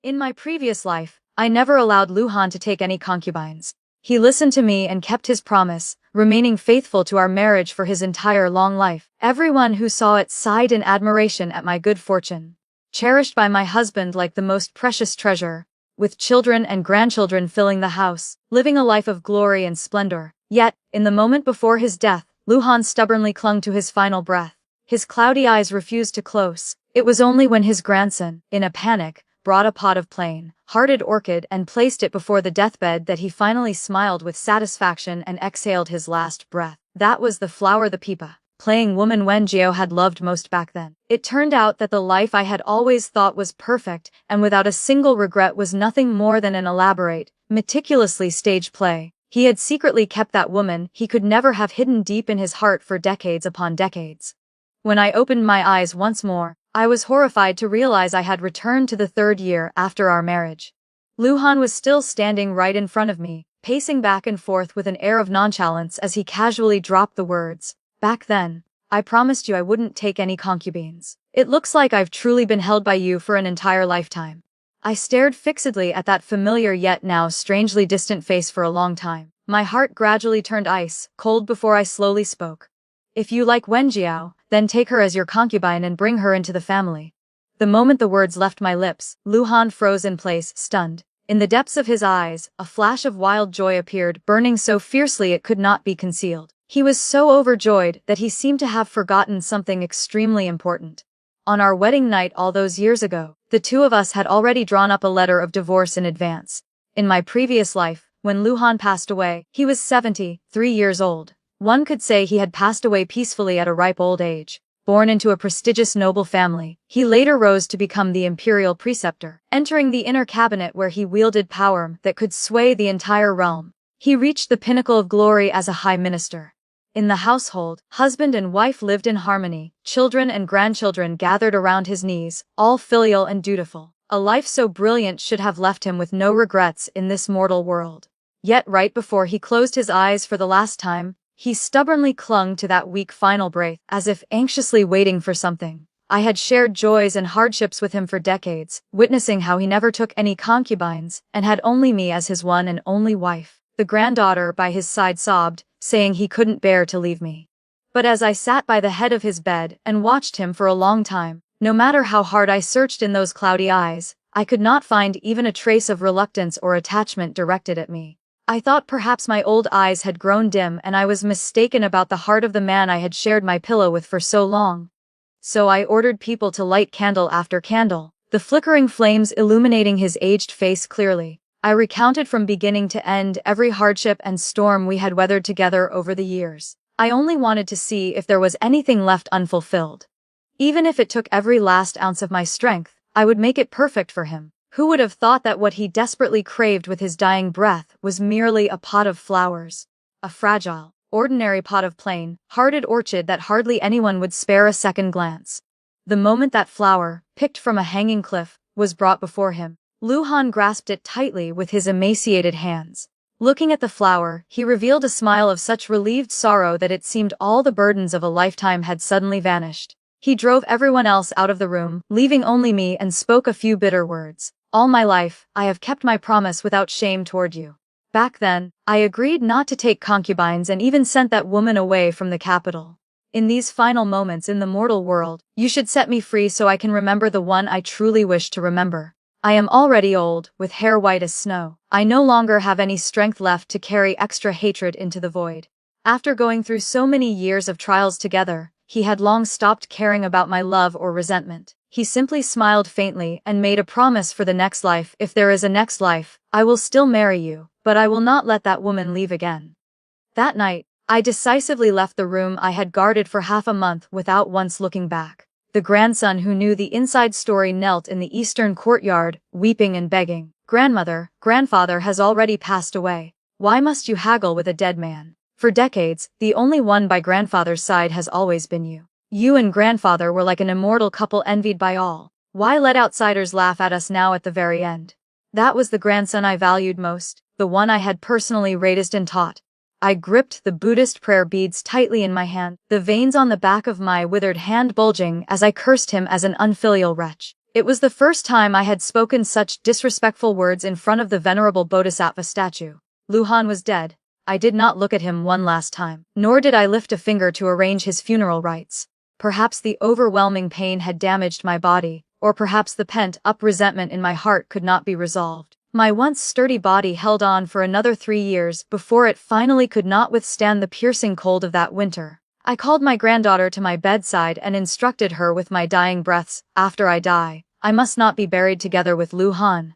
In my previous life, I never allowed Luhan to take any concubines. He listened to me and kept his promise, remaining faithful to our marriage for his entire long life. Everyone who saw it sighed in admiration at my good fortune. Cherished by my husband like the most precious treasure, with children and grandchildren filling the house, living a life of glory and splendor. Yet, in the moment before his death, Luhan stubbornly clung to his final breath. His cloudy eyes refused to close. It was only when his grandson, in a panic, brought a pot of plain-hearted orchid and placed it before the deathbed that he finally smiled with satisfaction and exhaled his last breath. That was the flower the pipa, playing woman Wen Jiao had loved most back then. It turned out that the life I had always thought was perfect and without a single regret was nothing more than an elaborate, meticulously staged play. He had secretly kept that woman he could never have hidden deep in his heart for decades upon decades. When I opened my eyes once more, I was horrified to realize I had returned to the 3rd year after our marriage. Luhan was still standing right in front of me, pacing back and forth with an air of nonchalance as he casually dropped the words, "Back then, I promised you I wouldn't take any concubines. It looks like I've truly been held by you for an entire lifetime." I stared fixedly at that familiar yet now strangely distant face for a long time. My heart gradually turned ice cold before I slowly spoke. "If you like Wen Jiao, then take her as your concubine and bring her into the family." The moment the words left my lips, Luhan froze in place, stunned. In the depths of his eyes, a flash of wild joy appeared, burning so fiercely it could not be concealed. He was so overjoyed that he seemed to have forgotten something extremely important. On our wedding night all those years ago, the two of us had already drawn up a letter of divorce in advance. In my previous life, when Luhan passed away, he was 73 years old. One could say he had passed away peacefully at a ripe old age. Born into a prestigious noble family, he later rose to become the imperial preceptor, entering the inner cabinet where he wielded power that could sway the entire realm. He reached the pinnacle of glory as a high minister. In the household, husband and wife lived in harmony, children and grandchildren gathered around his knees, all filial and dutiful. A life so brilliant should have left him with no regrets in this mortal world. Yet right before he closed his eyes for the last time, he stubbornly clung to that weak final breath, as if anxiously waiting for something. I had shared joys and hardships with him for decades, witnessing how he never took any concubines, and had only me as his one and only wife. The granddaughter by his side sobbed, saying he couldn't bear to leave me. But as I sat by the head of his bed and watched him for a long time, no matter how hard I searched in those cloudy eyes, I could not find even a trace of reluctance or attachment directed at me. I thought perhaps my old eyes had grown dim and I was mistaken about the heart of the man I had shared my pillow with for so long. So I ordered people to light candle after candle, the flickering flames illuminating his aged face clearly. I recounted from beginning to end every hardship and storm we had weathered together over the years. I only wanted to see if there was anything left unfulfilled. Even if it took every last ounce of my strength, I would make it perfect for him. Who would have thought that what he desperately craved with his dying breath was merely a pot of flowers? A fragile, ordinary pot of plain-hearted orchid that hardly anyone would spare a second glance. The moment that flower, picked from a hanging cliff, was brought before him, Luhan grasped it tightly with his emaciated hands. Looking at the flower, he revealed a smile of such relieved sorrow that it seemed all the burdens of a lifetime had suddenly vanished. He drove everyone else out of the room, leaving only me, and spoke a few bitter words. "All my life, I have kept my promise without shame toward you. Back then, I agreed not to take concubines and even sent that woman away from the capital. In these final moments in the mortal world, you should set me free so I can remember the one I truly wish to remember. I am already old, with hair white as snow. I no longer have any strength left to carry extra hatred into the void." After going through so many years of trials together, he had long stopped caring about my love or resentment. He simply smiled faintly and made a promise for the next life. "If there is a next life, I will still marry you, but I will not let that woman leave again." That night, I decisively left the room I had guarded for half a month without once looking back. The grandson who knew the inside story knelt in the eastern courtyard, weeping and begging. "Grandmother, grandfather has already passed away. Why must you haggle with a dead man? For decades, the only one by grandfather's side has always been you. You and grandfather were like an immortal couple envied by all. Why let outsiders laugh at us now at the very end?" That was the grandson I valued most, the one I had personally raised and taught. I gripped the Buddhist prayer beads tightly in my hand, the veins on the back of my withered hand bulging as I cursed him as an unfilial wretch. It was the first time I had spoken such disrespectful words in front of the venerable bodhisattva statue. Luhan was dead. I did not look at him one last time, nor did I lift a finger to arrange his funeral rites. Perhaps the overwhelming pain had damaged my body, or perhaps the pent-up resentment in my heart could not be resolved. My once sturdy body held on for another 3 years before it finally could not withstand the piercing cold of that winter. I called my granddaughter to my bedside and instructed her with my dying breaths, after I die, I must not be buried together with Lu Han.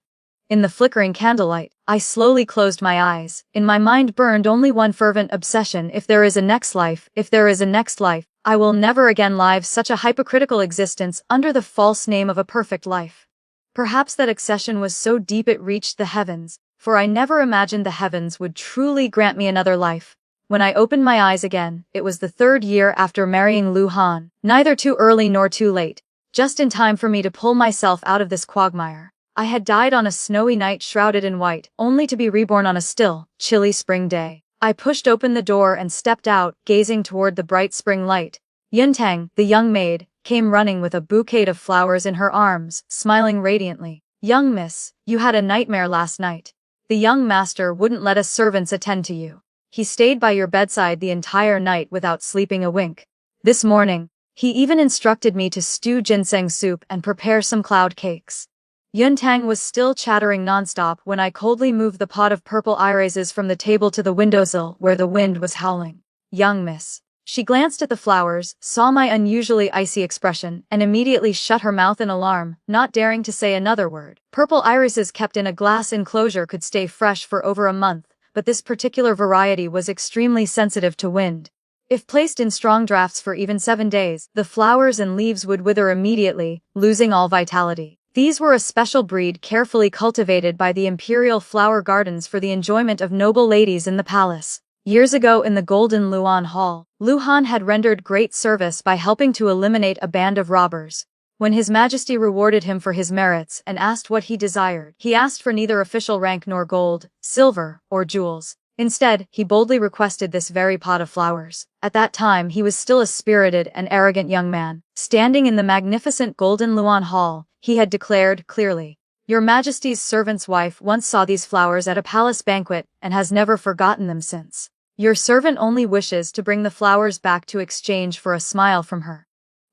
In the flickering candlelight, I slowly closed my eyes. In my mind burned only one fervent obsession: if there is a next life, if there is a next life, I will never again live such a hypocritical existence under the false name of a perfect life. Perhaps that obsession was so deep it reached the heavens, for I never imagined the heavens would truly grant me another life. When I opened my eyes again, it was the 3rd year after marrying Lu Han, neither too early nor too late, just in time for me to pull myself out of this quagmire. I had died on a snowy night shrouded in white, only to be reborn on a still, chilly spring day. I pushed open the door and stepped out, gazing toward the bright spring light. Yuntang, the young maid, came running with a bouquet of flowers in her arms, smiling radiantly. "Young miss, you had a nightmare last night. The young master wouldn't let us servants attend to you. He stayed by your bedside the entire night without sleeping a wink. This morning, he even instructed me to stew ginseng soup and prepare some cloud cakes." Yuntang was still chattering nonstop when I coldly moved the pot of purple irises from the table to the windowsill where the wind was howling. "Young miss." She glanced at the flowers, saw my unusually icy expression, and immediately shut her mouth in alarm, not daring to say another word. Purple irises kept in a glass enclosure could stay fresh for over a month, but this particular variety was extremely sensitive to wind. If placed in strong drafts for even 7 days, the flowers and leaves would wither immediately, losing all vitality. These were a special breed carefully cultivated by the imperial flower gardens for the enjoyment of noble ladies in the palace. Years ago in the Golden Luan Hall, Lu Han had rendered great service by helping to eliminate a band of robbers. When His Majesty rewarded him for his merits and asked what he desired, he asked for neither official rank nor gold, silver, or jewels. Instead, he boldly requested this very pot of flowers. At that time he was still a spirited and arrogant young man. Standing in the magnificent Golden Luan Hall, he had declared clearly, "Your Majesty's servant's wife once saw these flowers at a palace banquet and has never forgotten them since. Your servant only wishes to bring the flowers back to exchange for a smile from her."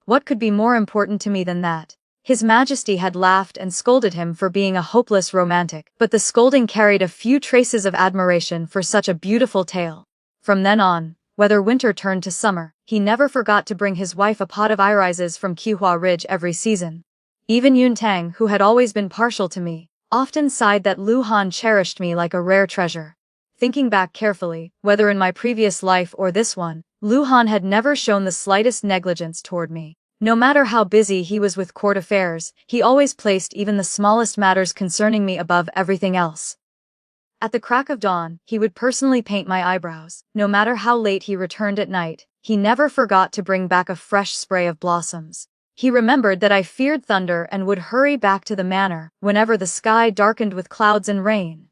What could be more important to me than that? His Majesty had laughed and scolded him for being a hopeless romantic, but the scolding carried a few traces of admiration for such a beautiful tale. From then on, whether winter turned to summer, he never forgot to bring his wife a pot of irises from Qihua Ridge every season. Even Yuntang, who had always been partial to me, often sighed that Lu Han cherished me like a rare treasure. Thinking back carefully, whether in my previous life or this one, Lu Han had never shown the slightest negligence toward me. No matter how busy he was with court affairs, he always placed even the smallest matters concerning me above everything else. At the crack of dawn, he would personally paint my eyebrows. No matter how late he returned at night, he never forgot to bring back a fresh spray of blossoms. He remembered that I feared thunder and would hurry back to the manor whenever the sky darkened with clouds and rain.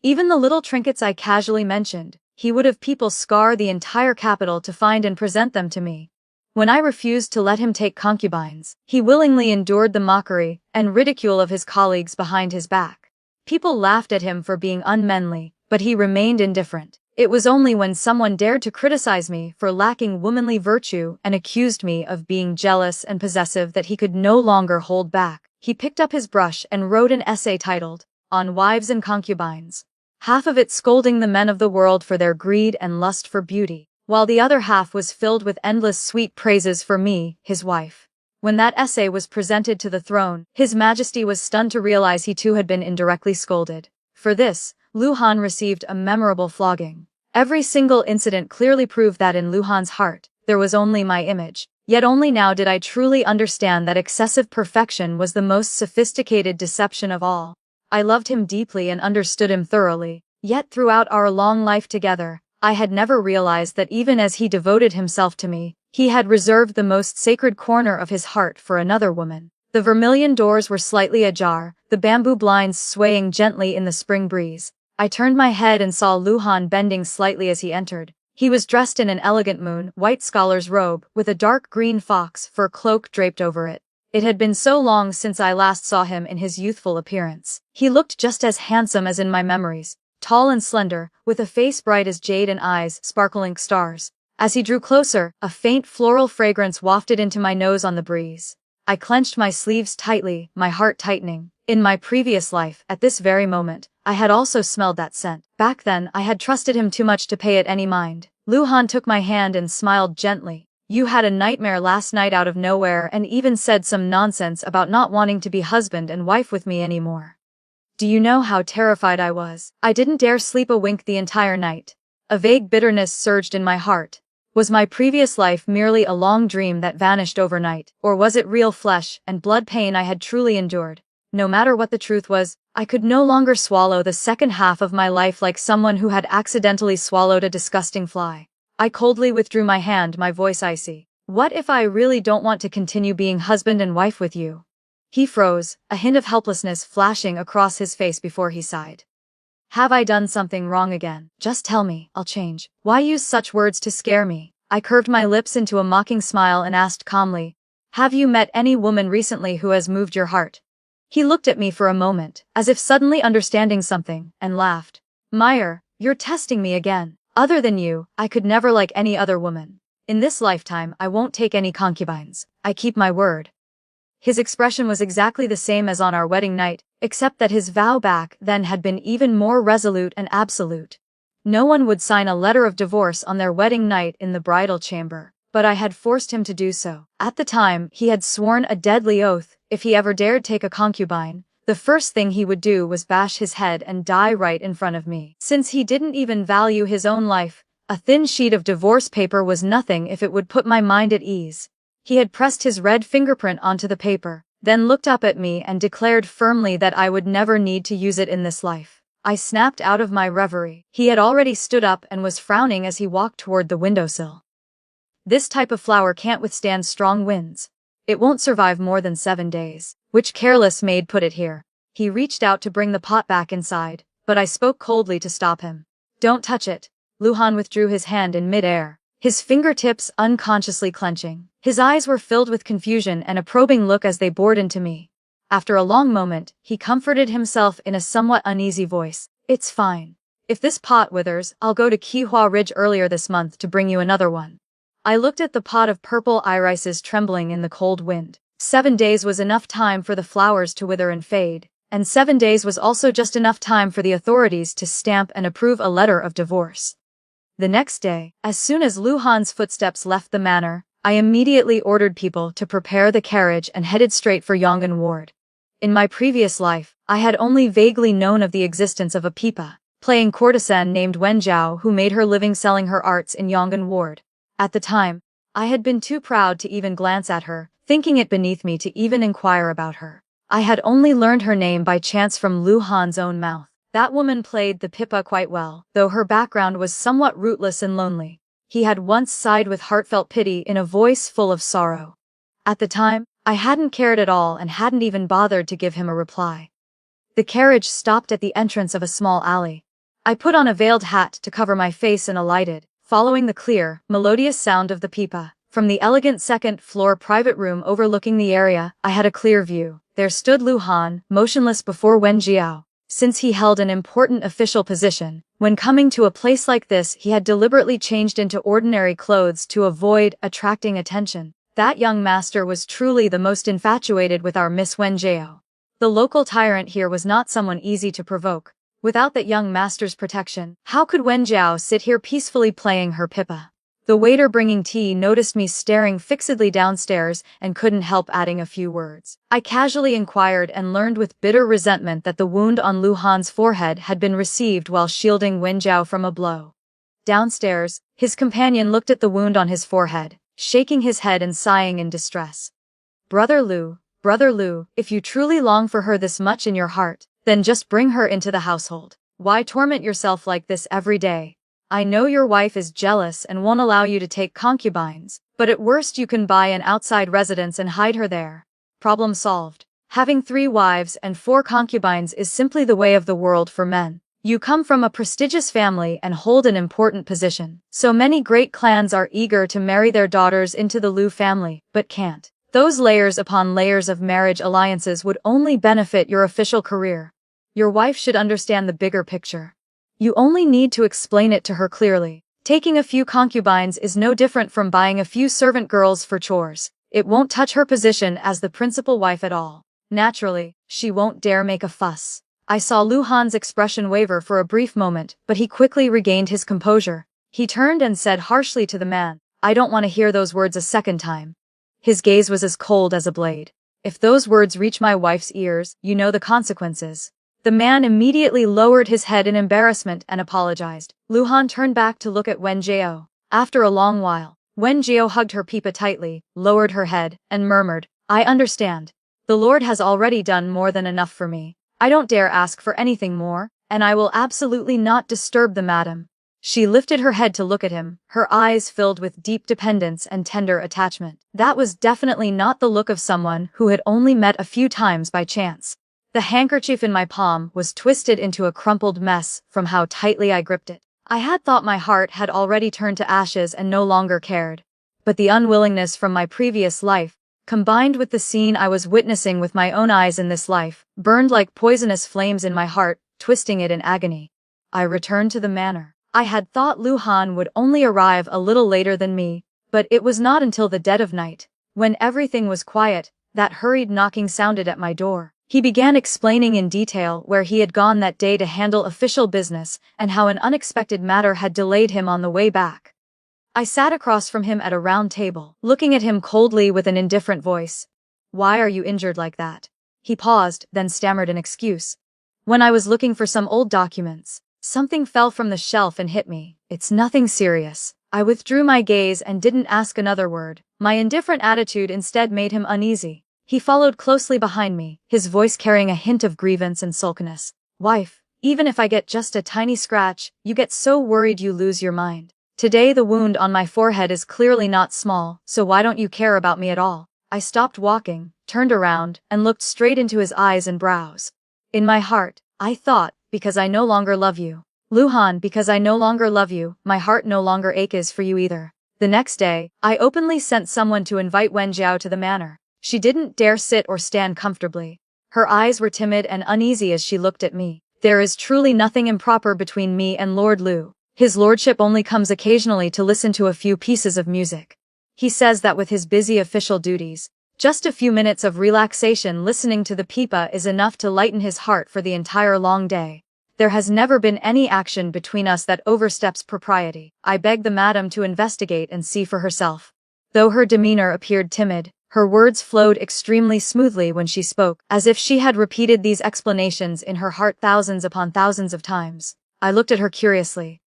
Even the little trinkets I casually mentioned, he would have people scour the entire capital to find and present them to me. When I refused to let him take concubines, he willingly endured the mockery and ridicule of his colleagues behind his back. People laughed at him for being unmanly, but he remained indifferent. It was only when someone dared to criticize me for lacking womanly virtue and accused me of being jealous and possessive that he could no longer hold back. He picked up his brush and wrote an essay titled, "On Wives and Concubines," half of it scolding the men of the world for their greed and lust for beauty, while the other half was filled with endless sweet praises for me, his wife. When that essay was presented to the throne, His Majesty was stunned to realize he too had been indirectly scolded. For this, Lu Han received a memorable flogging. Every single incident clearly proved that in Lu Han's heart, there was only my image. Yet only now did I truly understand that excessive perfection was the most sophisticated deception of all. I loved him deeply and understood him thoroughly, yet throughout our long life together, I had never realized that even as he devoted himself to me, he had reserved the most sacred corner of his heart for another woman. The vermilion doors were slightly ajar, the bamboo blinds swaying gently in the spring breeze. I turned my head and saw Lu Han bending slightly as he entered. He was dressed in an elegant white scholar's robe, with a dark green fox fur cloak draped over it. It had been so long since I last saw him in his youthful appearance. He looked just as handsome as in my memories, tall and slender, with a face bright as jade and eyes sparkling stars. As he drew closer, a faint floral fragrance wafted into my nose on the breeze. I clenched my sleeves tightly, my heart tightening. In my previous life, at this very moment, I had also smelled that scent. Back then, I had trusted him too much to pay it any mind. Luhan took my hand and smiled gently. You had a nightmare last night out of nowhere and even said some nonsense about not wanting to be husband and wife with me anymore. Do you know how terrified I was? I didn't dare sleep a wink the entire night. A vague bitterness surged in my heart. Was my previous life merely a long dream that vanished overnight, or was it real flesh and blood pain I had truly endured? No matter what the truth was, I could no longer swallow the second half of my life like someone who had accidentally swallowed a disgusting fly. I coldly withdrew my hand, my voice icy. What if I really don't want to continue being husband and wife with you? He froze, a hint of helplessness flashing across his face before he sighed. Have I done something wrong again? Just tell me, I'll change. Why use such words to scare me? I curved my lips into a mocking smile and asked calmly, have you met any woman recently who has moved your heart? He looked at me for a moment, as if suddenly understanding something, and laughed. Meyer, you're testing me again. Other than you, I could never like any other woman. In this lifetime, I won't take any concubines. I keep my word. His expression was exactly the same as on our wedding night, except that his vow back then had been even more resolute and absolute. No one would sign a letter of divorce on their wedding night in the bridal chamber, but I had forced him to do so. At the time, he had sworn a deadly oath, if he ever dared take a concubine, the first thing he would do was bash his head and die right in front of me. Since he didn't even value his own life, a thin sheet of divorce paper was nothing if it would put my mind at ease. He had pressed his red fingerprint onto the paper, then looked up at me and declared firmly that I would never need to use it in this life. I snapped out of my reverie. He had already stood up and was frowning as he walked toward the windowsill. This type of flower can't withstand strong winds. It won't survive more than 7 days. Which careless maid put it here? He reached out to bring the pot back inside, but I spoke coldly to stop him. Don't touch it. Luhan withdrew his hand in mid-air, his fingertips unconsciously clenching. His eyes were filled with confusion and a probing look as they bored into me. After a long moment, he comforted himself in a somewhat uneasy voice. It's fine. If this pot withers, I'll go to Kihua Ridge earlier this month to bring you another one. I looked at the pot of purple irises trembling in the cold wind. 7 days was enough time for the flowers to wither and fade, and 7 days was also just enough time for the authorities to stamp and approve a letter of divorce. The next day, as soon as Luhan's footsteps left the manor, I immediately ordered people to prepare the carriage and headed straight for Yong'an Ward. In my previous life, I had only vaguely known of the existence of a pipa, playing courtesan named Wen Zhao who made her living selling her arts in Yong'an Ward. At the time, I had been too proud to even glance at her, thinking it beneath me to even inquire about her. I had only learned her name by chance from Luhan's own mouth. That woman played the pipa quite well, though her background was somewhat rootless and lonely. He had once sighed with heartfelt pity in a voice full of sorrow. At the time, I hadn't cared at all and hadn't even bothered to give him a reply. The carriage stopped at the entrance of a small alley. I put on a veiled hat to cover my face and alighted, following the clear, melodious sound of the pipa. From the elegant second-floor private room overlooking the area, I had a clear view. There stood Luhan, motionless before Wen Jiao. Since he held an important official position, when coming to a place like this he had deliberately changed into ordinary clothes to avoid attracting attention. That young master was truly the most infatuated with our Miss Wen Jiao. The local tyrant here was not someone easy to provoke. Without that young master's protection, how could Wen Jiao sit here peacefully playing her pipa? The waiter bringing tea noticed me staring fixedly downstairs and couldn't help adding a few words. I casually inquired and learned with bitter resentment that the wound on Luhan's forehead had been received while shielding Wen Jiao from a blow. Downstairs, his companion looked at the wound on his forehead, shaking his head and sighing in distress. Brother Lu, if you truly long for her this much in your heart, then just bring her into the household. Why torment yourself like this every day? I know your wife is jealous and won't allow you to take concubines, but at worst you can buy an outside residence and hide her there. Problem solved. Having 3 wives and 4 concubines is simply the way of the world for men. You come from a prestigious family and hold an important position. So many great clans are eager to marry their daughters into the Lu family, but can't. Those layers upon layers of marriage alliances would only benefit your official career. Your wife should understand the bigger picture. You only need to explain it to her clearly. Taking a few concubines is no different from buying a few servant girls for chores. It won't touch her position as the principal wife at all. Naturally, she won't dare make a fuss. I saw Lu Han's expression waver for a brief moment, but he quickly regained his composure. He turned and said harshly to the man, "I don't want to hear those words a second time." His gaze was as cold as a blade. "If those words reach my wife's ears, you know the consequences." The man immediately lowered his head in embarrassment and apologized. Lu Han turned back to look at Wen Jiao. After a long while, Wen Jiao hugged her pipa tightly, lowered her head, and murmured, "I understand. The Lord has already done more than enough for me. I don't dare ask for anything more, and I will absolutely not disturb the madam." She lifted her head to look at him, her eyes filled with deep dependence and tender attachment. That was definitely not the look of someone who had only met a few times by chance. The handkerchief in my palm was twisted into a crumpled mess from how tightly I gripped it. I had thought my heart had already turned to ashes and no longer cared. But the unwillingness from my previous life, combined with the scene I was witnessing with my own eyes in this life, burned like poisonous flames in my heart, twisting it in agony. I returned to the manor. I had thought Lu Han would only arrive a little later than me, but it was not until the dead of night, when everything was quiet, that hurried knocking sounded at my door. He began explaining in detail where he had gone that day to handle official business and how an unexpected matter had delayed him on the way back. I sat across from him at a round table, looking at him coldly with an indifferent voice. "Why are you injured like that?" He paused, then stammered an excuse. "When I was looking for some old documents, something fell from the shelf and hit me. It's nothing serious." I withdrew my gaze and didn't ask another word. My indifferent attitude instead made him uneasy. He followed closely behind me, his voice carrying a hint of grievance and sulkiness. "Wife, even if I get just a tiny scratch, you get so worried you lose your mind. Today the wound on my forehead is clearly not small, so why don't you care about me at all?" I stopped walking, turned around, and looked straight into his eyes and brows. In my heart, I thought, because I no longer love you. Lu Han, because I no longer love you, my heart no longer aches for you either. The next day, I openly sent someone to invite Wen Jiao to the manor. She didn't dare sit or stand comfortably. Her eyes were timid and uneasy as she looked at me. There is truly nothing improper between me and Lord Lu. His lordship only comes occasionally to listen to a few pieces of music. He says that with his busy official duties, just a few minutes of relaxation listening to the pipa is enough to lighten his heart for the entire long day. There has never been any action between us that oversteps propriety. I begged the madam to investigate and see for herself. Though her demeanor appeared timid, her words flowed extremely smoothly when she spoke, as if she had repeated these explanations in her heart thousands upon thousands of times. I looked at her curiously.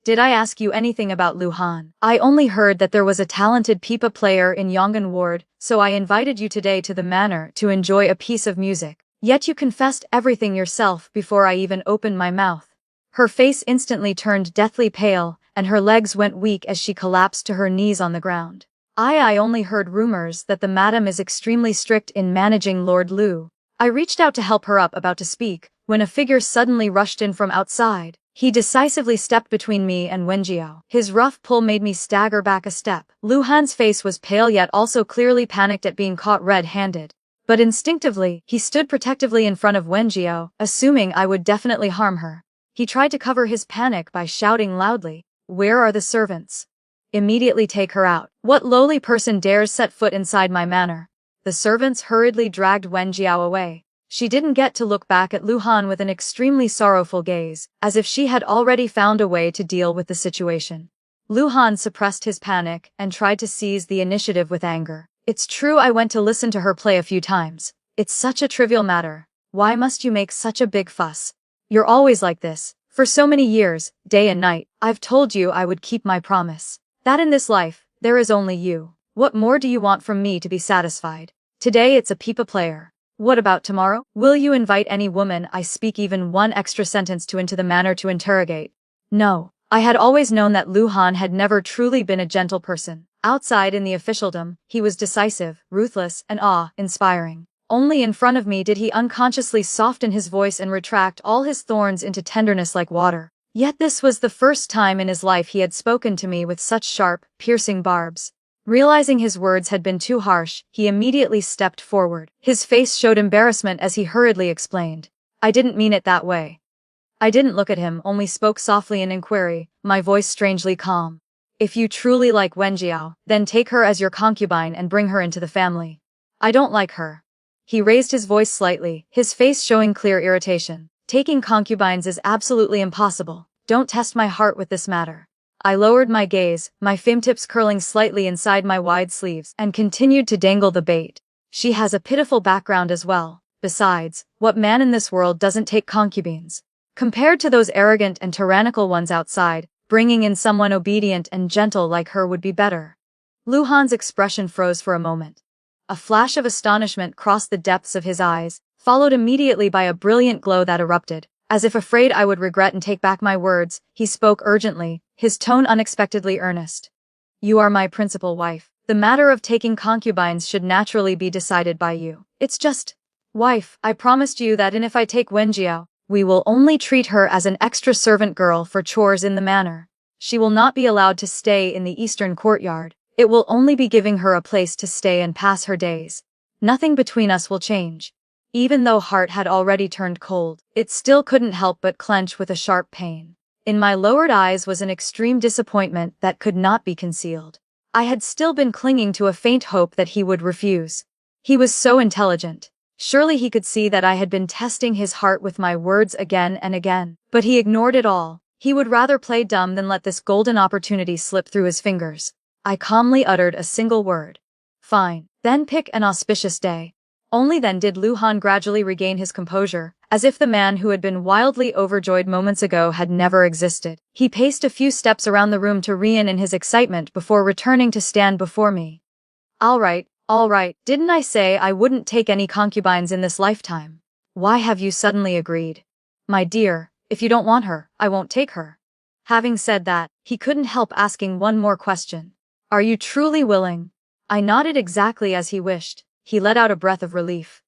"Did I ask you anything about Lu Han?" "I only heard that there was a talented pipa player in Yong'an Ward, so I invited you today to the manor to enjoy a piece of music. Yet you confessed everything yourself before I even opened my mouth." Her face instantly turned deathly pale, and her legs went weak as she collapsed to her knees on the ground. I only heard rumors that the madam is extremely strict in managing Lord Lu. I reached out to help her up, about to speak, when a figure suddenly rushed in from outside. He decisively stepped between me and Wen Jiao. His rough pull made me stagger back a step. Lu Han's face was pale yet also clearly panicked at being caught red-handed. But instinctively, he stood protectively in front of Wen Jiao, assuming I would definitely harm her. He tried to cover his panic by shouting loudly, "Where are the servants? Immediately take her out. What lowly person dares set foot inside my manor?" The servants hurriedly dragged Wen Jiao away. She didn't get to look back at Lu Han with an extremely sorrowful gaze, as if she had already found a way to deal with the situation. Lu Han suppressed his panic and tried to seize the initiative with anger. "It's true I went to listen to her play a few times. It's such a trivial matter. Why must you make such a big fuss? You're always like this. For so many years, day and night, I've told you I would keep my promise. That in this life, there is only you. What more do you want from me to be satisfied? Today it's a pipa player. What about tomorrow? Will you invite any woman I speak even one extra sentence to into the manor to interrogate?" No. I had always known that Lu Han had never truly been a gentle person. Outside in the officialdom, he was decisive, ruthless, and awe-inspiring. Only in front of me did he unconsciously soften his voice and retract all his thorns into tenderness like water. Yet this was the first time in his life he had spoken to me with such sharp, piercing barbs. Realizing his words had been too harsh, he immediately stepped forward. His face showed embarrassment as he hurriedly explained. I didn't mean it that way. I didn't look at him, only spoke softly in inquiry, my voice strangely calm. If you truly like Wenjiao, then take her as your concubine and bring her into the family. I don't like her. He raised his voice slightly, his face showing clear irritation. Taking concubines is absolutely impossible. Don't test my heart with this matter. I lowered my gaze, my fingertips curling slightly inside my wide sleeves, and continued to dangle the bait. She has a pitiful background as well. Besides, what man in this world doesn't take concubines? Compared to those arrogant and tyrannical ones outside, bringing in someone obedient and gentle like her would be better. Lu Han's expression froze for a moment. A flash of astonishment crossed the depths of his eyes, followed immediately by a brilliant glow that erupted. As if afraid I would regret and take back my words, he spoke urgently, his tone unexpectedly earnest. You are my principal wife. The matter of taking concubines should naturally be decided by you. It's just, wife, I promised you that if I take Wenjiao, we will only treat her as an extra servant girl for chores in the manor. She will not be allowed to stay in the eastern courtyard. It will only be giving her a place to stay and pass her days. Nothing between us will change. Even though heart had already turned cold, it still couldn't help but clench with a sharp pain. In my lowered eyes was an extreme disappointment that could not be concealed. I had still been clinging to a faint hope that he would refuse. He was so intelligent. Surely he could see that I had been testing his heart with my words again and again. But he ignored it all. He would rather play dumb than let this golden opportunity slip through his fingers. I calmly uttered a single word. Fine, then pick an auspicious day. Only then did Lu Han gradually regain his composure, as if the man who had been wildly overjoyed moments ago had never existed. He paced a few steps around the room to rein in his excitement before returning to stand before me. All right, didn't I say I wouldn't take any concubines in this lifetime? Why have you suddenly agreed? My dear, if you don't want her, I won't take her. Having said that, he couldn't help asking one more question. Are you truly willing? I nodded exactly as he wished. He let out a breath of relief.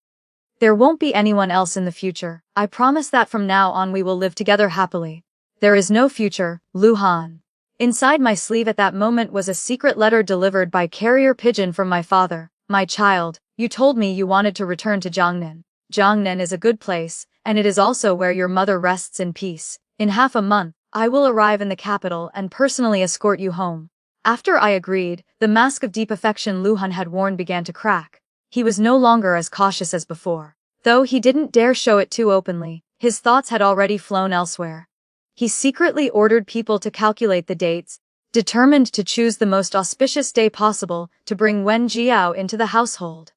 There won't be anyone else in the future. I promise that from now on we will live together happily. There is no future, Lu Han. Inside my sleeve at that moment was a secret letter delivered by carrier pigeon from my father. My child, you told me you wanted to return to Jiangnan. Jiangnan is a good place, and it is also where your mother rests in peace. In half a month, I will arrive in the capital and personally escort you home. After I agreed, the mask of deep affection Lu Han had worn began to crack. He was no longer as cautious as before. Though he didn't dare show it too openly, his thoughts had already flown elsewhere. He secretly ordered people to calculate the dates, determined to choose the most auspicious day possible to bring Wen Jiao into the household.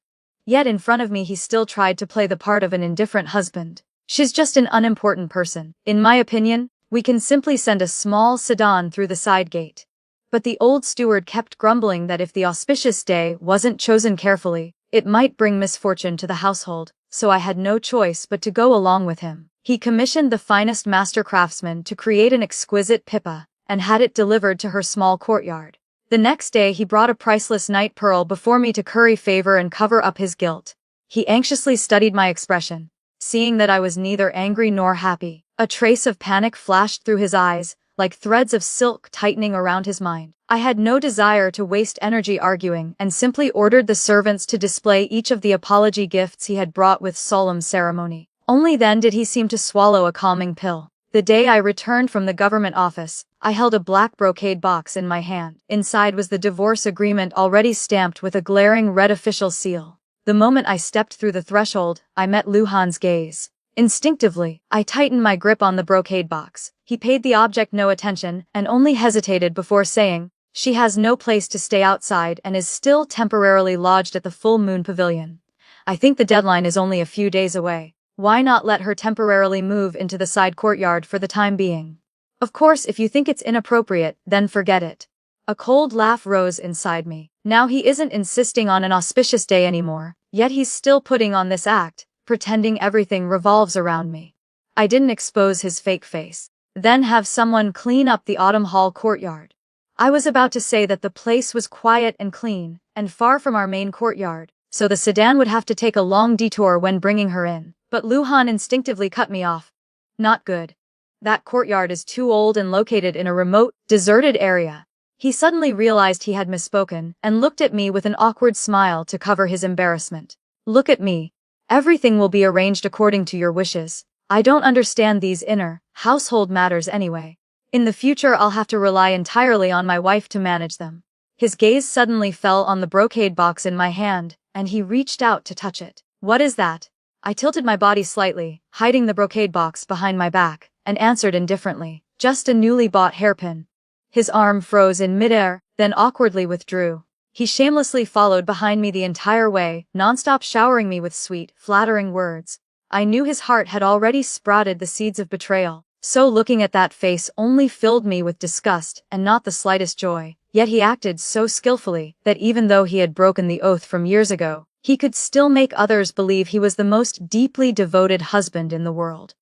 Yet in front of me he still tried to play the part of an indifferent husband. She's just an unimportant person. In my opinion, we can simply send a small sedan through the side gate. But the old steward kept grumbling that if the auspicious day wasn't chosen carefully, it might bring misfortune to the household, so I had no choice but to go along with him. He commissioned the finest master craftsman to create an exquisite pipa, and had it delivered to her small courtyard. The next day he brought a priceless night pearl before me to curry favor and cover up his guilt. He anxiously studied my expression. Seeing that I was neither angry nor happy, a trace of panic flashed through his eyes, like threads of silk tightening around his mind. I had no desire to waste energy arguing and simply ordered the servants to display each of the apology gifts he had brought with solemn ceremony. Only then did he seem to swallow a calming pill. The day I returned from the government office, I held a black brocade box in my hand. Inside was the divorce agreement already stamped with a glaring red official seal. The moment I stepped through the threshold, I met Lu Han's gaze. Instinctively, I tightened my grip on the brocade box. He paid the object no attention and only hesitated before saying, "She has no place to stay outside and is still temporarily lodged at the Full Moon Pavilion. I think the deadline is only a few days away. Why not let her temporarily move into the side courtyard for the time being? Of course, if you think it's inappropriate, then forget it." A cold laugh rose inside me. Now he isn't insisting on an auspicious day anymore, yet he's still putting on this act, pretending everything revolves around me. I didn't expose his fake face. Then have someone clean up the Autumn Hall courtyard. I was about to say that the place was quiet and clean, and far from our main courtyard, so the sedan would have to take a long detour when bringing her in. But Lu Han instinctively cut me off. Not good. That courtyard is too old and located in a remote, deserted area. He suddenly realized he had misspoken and looked at me with an awkward smile to cover his embarrassment. Look at me. Everything will be arranged according to your wishes. I don't understand these inner, household matters anyway. In the future I'll have to rely entirely on my wife to manage them. His gaze suddenly fell on the brocade box in my hand, and he reached out to touch it. What is that? I tilted my body slightly, hiding the brocade box behind my back, and answered indifferently, just a newly bought hairpin. His arm froze in midair, then awkwardly withdrew. He shamelessly followed behind me the entire way, nonstop showering me with sweet, flattering words. I knew his heart had already sprouted the seeds of betrayal, so looking at that face only filled me with disgust and not the slightest joy. Yet he acted so skillfully that even though he had broken the oath from years ago, he could still make others believe he was the most deeply devoted husband in the world.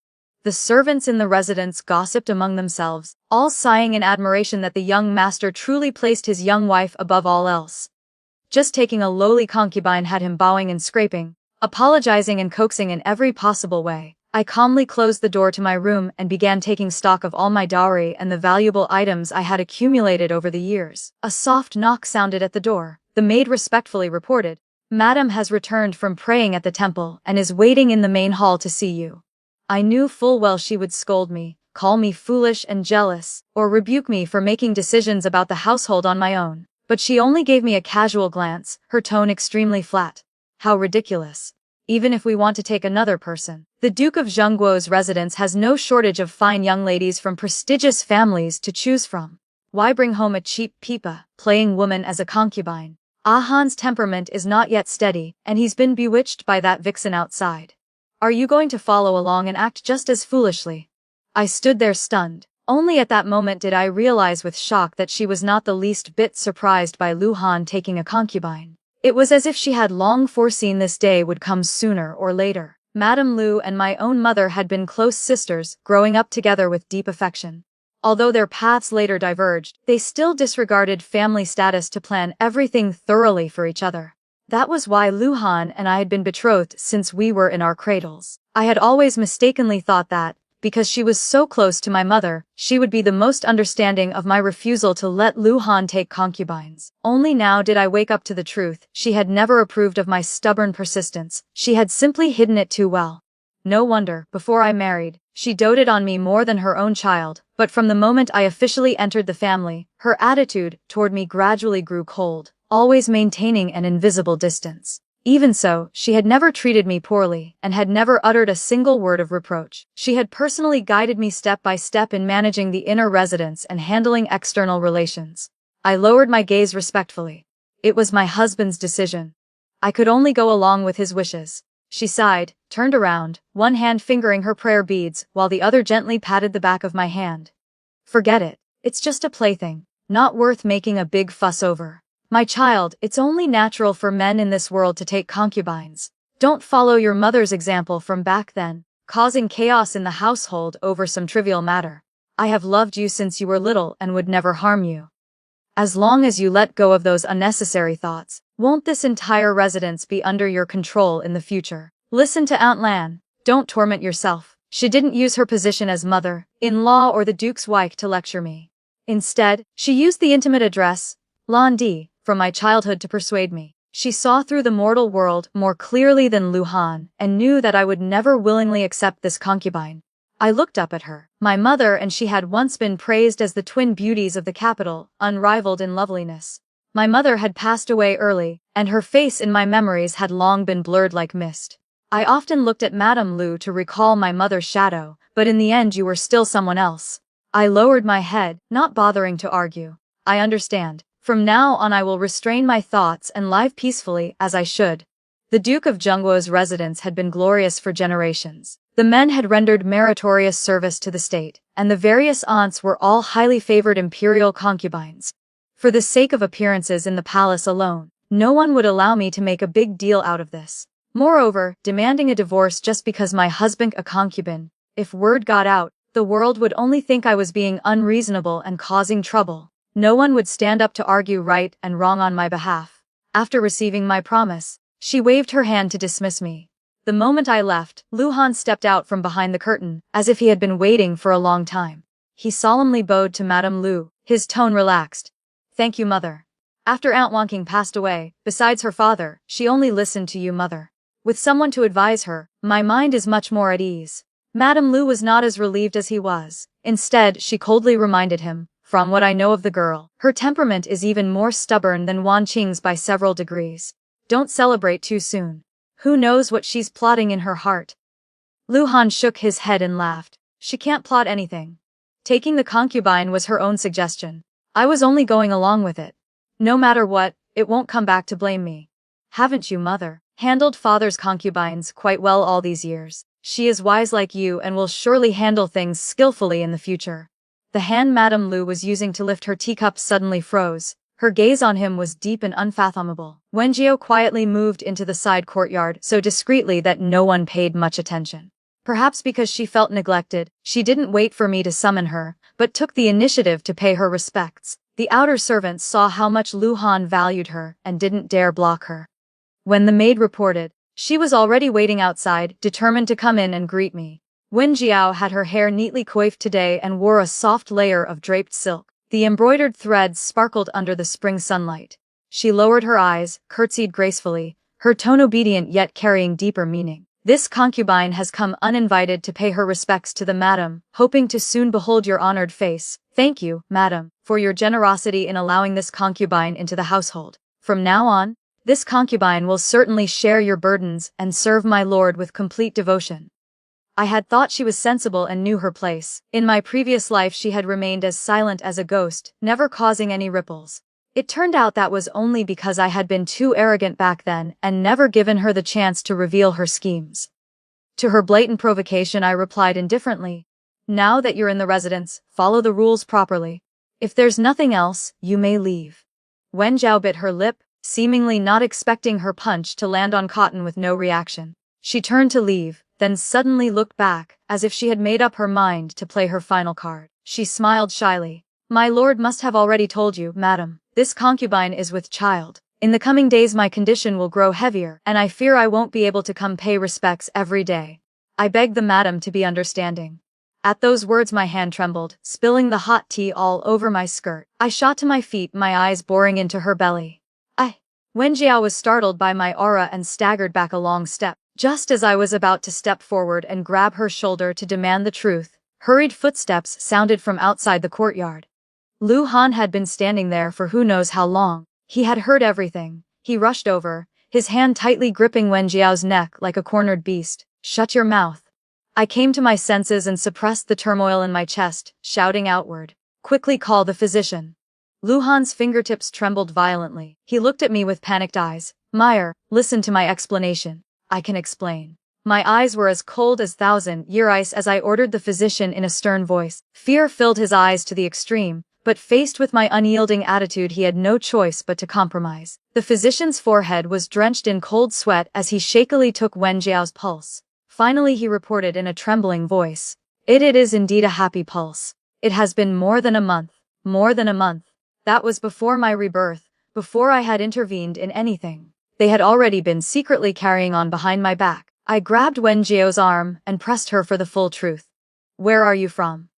The servants in the residence gossiped among themselves, all sighing in admiration that the young master truly placed his young wife above all else. Just taking a lowly concubine had him bowing and scraping, apologizing and coaxing in every possible way. I calmly closed the door to my room and began taking stock of all my dowry and the valuable items I had accumulated over the years. A soft knock sounded at the door. The maid respectfully reported, "Madam has returned from praying at the temple and is waiting in the main hall to see you." I knew full well she would scold me, call me foolish and jealous, or rebuke me for making decisions about the household on my own. But she only gave me a casual glance, her tone extremely flat. How ridiculous. Even if we want to take another person, the Duke of Zhengguo's residence has no shortage of fine young ladies from prestigious families to choose from. Why bring home a cheap pipa, playing woman as a concubine? Ahan's temperament is not yet steady, and he's been bewitched by that vixen outside. Are you going to follow along and act just as foolishly? I stood there stunned. Only at that moment did I realize with shock that she was not the least bit surprised by Lu Han taking a concubine. It was as if she had long foreseen this day would come sooner or later. Madame Lu and my own mother had been close sisters, growing up together with deep affection. Although their paths later diverged, they still disregarded family status to plan everything thoroughly for each other. That was why Lu Han and I had been betrothed since we were in our cradles. I had always mistakenly thought that, because she was so close to my mother, she would be the most understanding of my refusal to let Lu Han take concubines. Only now did I wake up to the truth. She had never approved of my stubborn persistence. She had simply hidden it too well. No wonder, before I married, she doted on me more than her own child, but from the moment I officially entered the family, her attitude toward me gradually grew cold, always maintaining an invisible distance. Even so, she had never treated me poorly, and had never uttered a single word of reproach. She had personally guided me step by step in managing the inner residence and handling external relations. I lowered my gaze respectfully. It was my husband's decision. I could only go along with his wishes. She sighed, turned around, one hand fingering her prayer beads, while the other gently patted the back of my hand. Forget it. It's just a plaything, not worth making a big fuss over. My child, it's only natural for men in this world to take concubines. Don't follow your mother's example from back then, causing chaos in the household over some trivial matter. I have loved you since you were little and would never harm you. As long as you let go of those unnecessary thoughts, won't this entire residence be under your control in the future? Listen to Aunt Lan. Don't torment yourself. She didn't use her position as mother-in-law or the Duke's wife to lecture me. Instead, she used the intimate address, Lan Di, from my childhood to persuade me. She saw through the mortal world more clearly than Lu Han, and knew that I would never willingly accept this concubine. I looked up at her. My mother and she had once been praised as the twin beauties of the capital, unrivaled in loveliness. My mother had passed away early, and her face in my memories had long been blurred like mist. I often looked at Madame Lu to recall my mother's shadow, but in the end you were still someone else. I lowered my head, not bothering to argue. I understand. From now on I will restrain my thoughts and live peacefully as I should. The Duke of Zhengguo's residence had been glorious for generations. The men had rendered meritorious service to the state, and the various aunts were all highly favored imperial concubines. For the sake of appearances in the palace alone, no one would allow me to make a big deal out of this. Moreover, demanding a divorce just because my husband a concubine, if word got out, the world would only think I was being unreasonable and causing trouble. No one would stand up to argue right and wrong on my behalf. After receiving my promise, she waved her hand to dismiss me. The moment I left, Lu Han stepped out from behind the curtain, as if he had been waiting for a long time. He solemnly bowed to Madame Lu, his tone relaxed. Thank you, mother. After Aunt Wonking passed away, besides her father, she only listened to you, mother. With someone to advise her, my mind is much more at ease. Madame Lu was not as relieved as he was. Instead, she coldly reminded him, from what I know of the girl, her temperament is even more stubborn than Wan Qing's by several degrees. Don't celebrate too soon. Who knows what she's plotting in her heart? Lu Han shook his head and laughed. She can't plot anything. Taking the concubine was her own suggestion. I was only going along with it. No matter what, it won't come back to blame me. Haven't you, mother, handled father's concubines quite well all these years? She is wise like you and will surely handle things skillfully in the future. The hand Madame Lu was using to lift her teacup suddenly froze. Her gaze on him was deep and unfathomable. Wenjiao quietly moved into the side courtyard so discreetly that no one paid much attention. Perhaps because she felt neglected, she didn't wait for me to summon her, but took the initiative to pay her respects. The outer servants saw how much Lu Han valued her and didn't dare block her. When the maid reported, she was already waiting outside, determined to come in and greet me. Wen Jiao had her hair neatly coiffed today and wore a soft layer of draped silk. The embroidered threads sparkled under the spring sunlight. She lowered her eyes, curtsied gracefully, her tone obedient yet carrying deeper meaning. This concubine has come uninvited to pay her respects to the madam, hoping to soon behold your honored face. Thank you, madam, for your generosity in allowing this concubine into the household. From now on, this concubine will certainly share your burdens and serve my lord with complete devotion. I had thought she was sensible and knew her place. In my previous life she had remained as silent as a ghost, never causing any ripples. It turned out that was only because I had been too arrogant back then and never given her the chance to reveal her schemes. To her blatant provocation I replied indifferently. Now that you're in the residence, follow the rules properly. If there's nothing else, you may leave. Wen Jiao bit her lip, seemingly not expecting her punch to land on cotton with no reaction. She turned to leave, then suddenly looked back, as if she had made up her mind to play her final card. She smiled shyly. My lord must have already told you, madam, this concubine is with child. In the coming days my condition will grow heavier, and I fear I won't be able to come pay respects every day. I beg the madam to be understanding. At those words my hand trembled, spilling the hot tea all over my skirt. I shot to my feet, my eyes boring into her belly. Wen Jiao was startled by my aura and staggered back a long step. Just as I was about to step forward and grab her shoulder to demand the truth, hurried footsteps sounded from outside the courtyard. Lu Han had been standing there for who knows how long. He had heard everything. He rushed over, his hand tightly gripping Wen Jiao's neck like a cornered beast. Shut your mouth. I came to my senses and suppressed the turmoil in my chest, shouting outward. Quickly call the physician. Lu Han's fingertips trembled violently. He looked at me with panicked eyes. Meyer, listen to my explanation. I can explain. My eyes were as cold as thousand-year ice as I ordered the physician in a stern voice. Fear filled his eyes to the extreme, but faced with my unyielding attitude he had no choice but to compromise. The physician's forehead was drenched in cold sweat as he shakily took Wen Jiao's pulse. Finally he reported in a trembling voice. It is indeed a happy pulse. It has been more than a month. More than a month. That was before my rebirth, before I had intervened in anything. They had already been secretly carrying on behind my back. I grabbed Wen Jiao's arm and pressed her for the full truth. Where are you from?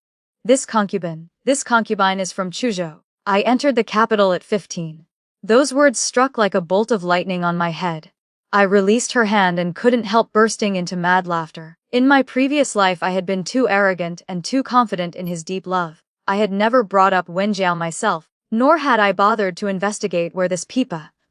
This concubine is from Chuzhou. I entered the capital at 15. Those words struck like a bolt of lightning on my head. I released her hand and couldn't help bursting into mad laughter. In my previous life I had been too arrogant and too confident in his deep love. I had never brought up Wen Jiao myself, nor had I bothered to investigate where this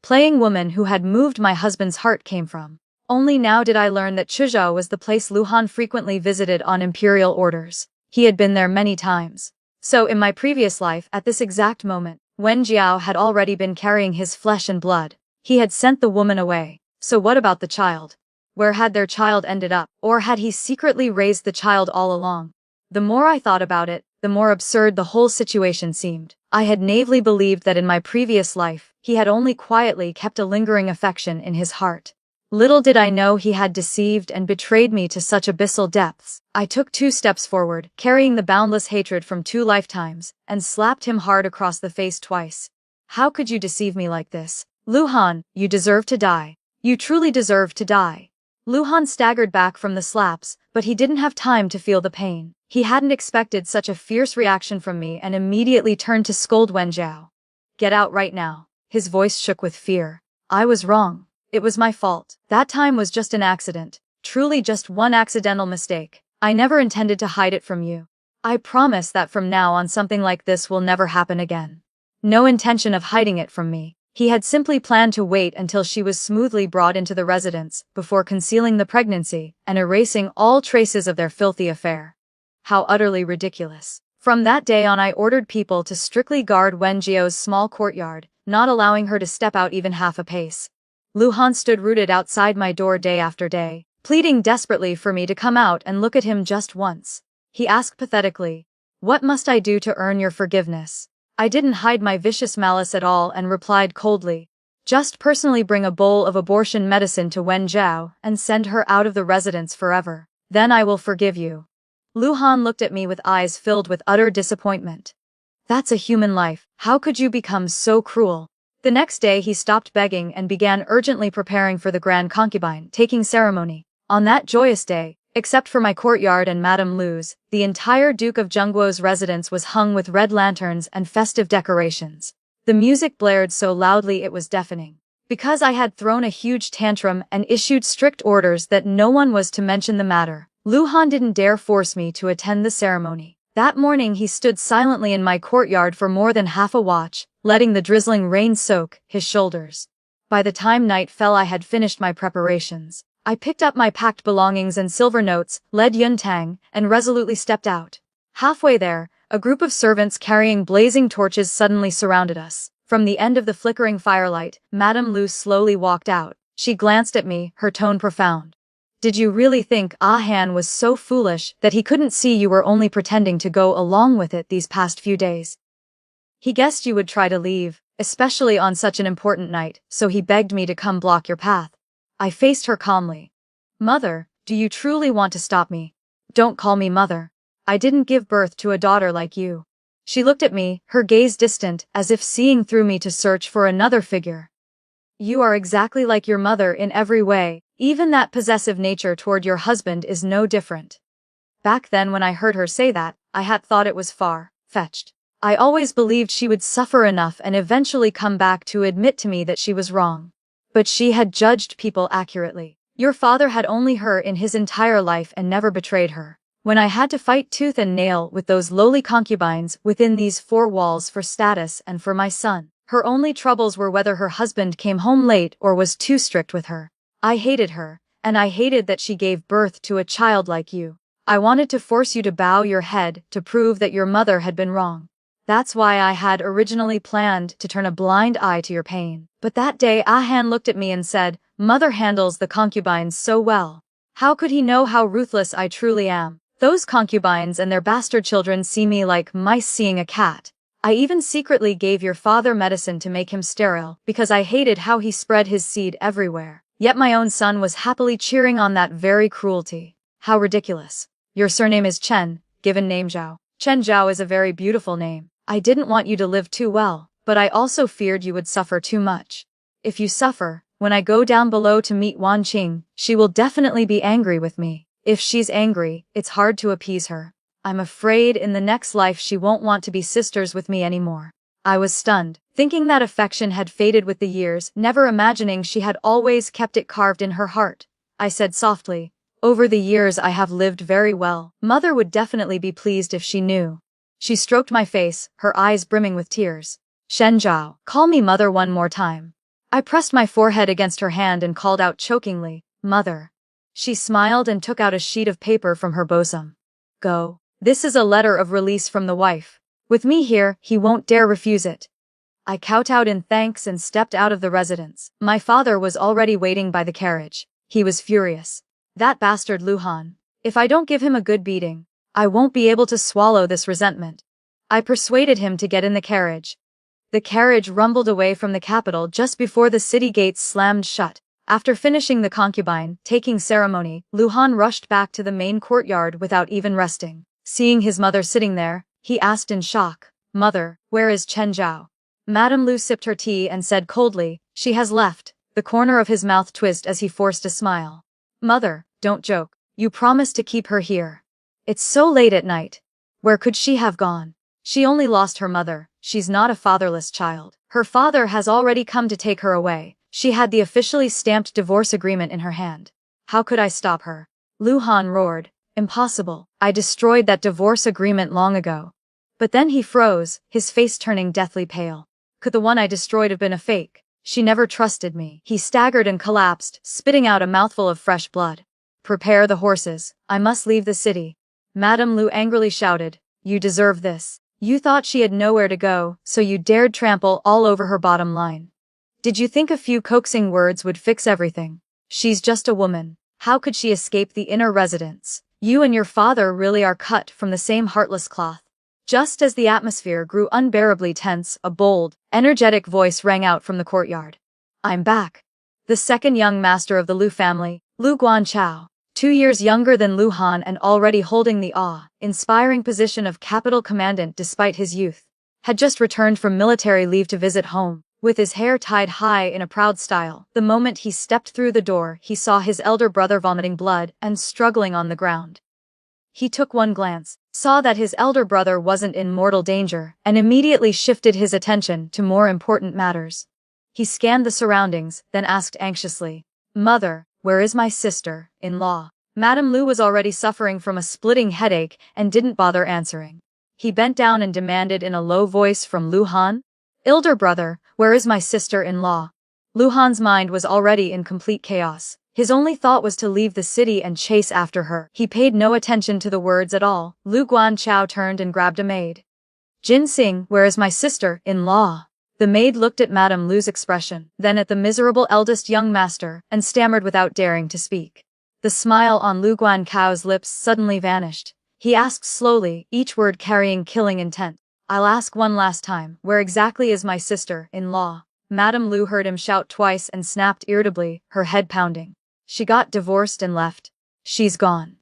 playing woman who had moved my husband's heart came from. Only now did I learn that Chuzhou was the place Lu Han frequently visited on imperial orders. He had been there many times. So in my previous life, at this exact moment, Wen Jiao had already been carrying his flesh and blood. He had sent the woman away. So what about the child? Where had their child ended up? Or had he secretly raised the child all along? The more I thought about it, the more absurd the whole situation seemed. I had naively believed that in my previous life, he had only quietly kept a lingering affection in his heart. Little did I know he had deceived and betrayed me to such abyssal depths. I took 2 steps forward, carrying the boundless hatred from 2 lifetimes, and slapped him hard across the face twice. How could you deceive me like this? Lu Han, you deserve to die. You truly deserve to die. Lu Han staggered back from the slaps, but he didn't have time to feel the pain. He hadn't expected such a fierce reaction from me and immediately turned to scold Wen Jiao. Get out right now. His voice shook with fear. I was wrong. It was my fault. That time was just an accident. Truly just one accidental mistake. I never intended to hide it from you. I promise that from now on something like this will never happen again. No intention of hiding it from me. He had simply planned to wait until she was smoothly brought into the residence before concealing the pregnancy and erasing all traces of their filthy affair. How utterly ridiculous. From that day on, I ordered people to strictly guard Wen Jiao's small courtyard, not allowing her to step out even half a pace. Lu Han stood rooted outside my door day after day, pleading desperately for me to come out and look at him just once. He asked pathetically, "What must I do to earn your forgiveness?" I didn't hide my vicious malice at all and replied coldly, "Just personally bring a bowl of abortion medicine to Wen Jiao and send her out of the residence forever. Then I will forgive you." Lu Han looked at me with eyes filled with utter disappointment. "That's a human life. How could you become so cruel?" The next day he stopped begging and began urgently preparing for the grand concubine taking ceremony. On that joyous day, except for my courtyard and Madame Lu's, the entire Duke of Zhengguo's residence was hung with red lanterns and festive decorations. The music blared so loudly it was deafening. Because I had thrown a huge tantrum and issued strict orders that no one was to mention the matter, Lu Han didn't dare force me to attend the ceremony. That morning he stood silently in my courtyard for more than half a watch, letting the drizzling rain soak his shoulders. By the time night fell, I had finished my preparations. I picked up my packed belongings and silver notes, led Yuntang, and resolutely stepped out. Halfway there, a group of servants carrying blazing torches suddenly surrounded us. From the end of the flickering firelight, Madame Lu slowly walked out. She glanced at me, her tone profound. "Did you really think Ah Han was so foolish that he couldn't see you were only pretending to go along with it these past few days? He guessed you would try to leave, especially on such an important night, so he begged me to come block your path." I faced her calmly. "Mother, do you truly want to stop me?" "Don't call me mother. I didn't give birth to a daughter like you." She looked at me, her gaze distant, as if seeing through me to search for another figure. "You are exactly like your mother in every way. Even that possessive nature toward your husband is no different." Back then when I heard her say that, I had thought it was far-fetched. I always believed she would suffer enough and eventually come back to admit to me that she was wrong. But she had judged people accurately. Your father had only her in his entire life and never betrayed her. When I had to fight tooth and nail with those lowly concubines within these four walls for status and for my son, her only troubles were whether her husband came home late or was too strict with her. I hated her, and I hated that she gave birth to a child like you. I wanted to force you to bow your head to prove that your mother had been wrong. That's why I had originally planned to turn a blind eye to your pain. But that day Ah Han looked at me and said, "Mother handles the concubines so well. How could he know how ruthless I truly am? Those concubines and their bastard children see me like mice seeing a cat. I even secretly gave your father medicine to make him sterile because I hated how he spread his seed everywhere. Yet my own son was happily cheering on that very cruelty. How ridiculous. Your surname is Chen, given name Zhao. Chen Zhao is a very beautiful name. I didn't want you to live too well, but I also feared you would suffer too much. If you suffer, when I go down below to meet Wan Qing, she will definitely be angry with me. If she's angry, it's hard to appease her. I'm afraid in the next life she won't want to be sisters with me anymore." I was stunned, thinking that affection had faded with the years, never imagining she had always kept it carved in her heart. I said softly, "Over the years I have lived very well. Mother would definitely be pleased if she knew." She stroked my face, her eyes brimming with tears. "Shen Zhao, call me mother one more time." I pressed my forehead against her hand and called out chokingly, "Mother." She smiled and took out a sheet of paper from her bosom. "Go. This is a letter of release from the wife. With me here, he won't dare refuse it." I kowtowed in thanks and stepped out of the residence. My father was already waiting by the carriage. He was furious. That bastard Lu Han. If I don't give him a good beating, I won't be able to swallow this resentment. I persuaded him to get in the carriage. The carriage rumbled away from the capital just before the city gates slammed shut. After finishing the concubine taking ceremony, Lu Han rushed back to the main courtyard without even resting. Seeing his mother sitting there, he asked in shock, "Mother, where is Chen Zhao?" Madame Lu sipped her tea and said coldly, "She has left." The corner of his mouth twisted as he forced a smile. "Mother, don't joke. You promised to keep her here. It's so late at night. Where could she have gone?" She only lost her mother. She's not a fatherless child. Her father has already come to take her away. She had the officially stamped divorce agreement in her hand. How could I stop her? Lu Han roared. Impossible. I destroyed that divorce agreement long ago. But then he froze, his face turning deathly pale. Could the one I destroyed have been a fake? She never trusted me. He staggered and collapsed, spitting out a mouthful of fresh blood. Prepare the horses. I must leave the city. Madame Lu angrily shouted. You deserve this. You thought she had nowhere to go, so you dared trample all over her bottom line. Did you think a few coaxing words would fix everything? She's just a woman. How could she escape the inner residence? You and your father really are cut from the same heartless cloth. Just as the atmosphere grew unbearably tense, a bold, energetic voice rang out from the courtyard. I'm back. The second young master of the Lu family, Lu Guanchao, 2 years younger than Lu Han and already holding the awe-inspiring position of capital commandant despite his youth, had just returned from military leave to visit home. With his hair tied high in a proud style, the moment he stepped through the door, he saw his elder brother vomiting blood and struggling on the ground. He took one glance, saw that his elder brother wasn't in mortal danger, and immediately shifted his attention to more important matters. He scanned the surroundings, then asked anxiously, Mother, where is my sister-in-law? Madame Lu was already suffering from a splitting headache and didn't bother answering. He bent down and demanded in a low voice from Lu Han, Elder brother, where is my sister-in-law? Lu Han's mind was already in complete chaos. His only thought was to leave the city and chase after her. He paid no attention to the words at all. Lu Guanchao turned and grabbed a maid. Jin Xing, where is my sister-in-law? The maid looked at Madame Lu's expression, then at the miserable eldest young master, and stammered without daring to speak. The smile on Lu Guanchao's lips suddenly vanished. He asked slowly, each word carrying killing intent. I'll ask one last time, where exactly is my sister-in-law? Madame Lu heard him shout twice and snapped irritably, her head pounding. She got divorced and left. She's gone.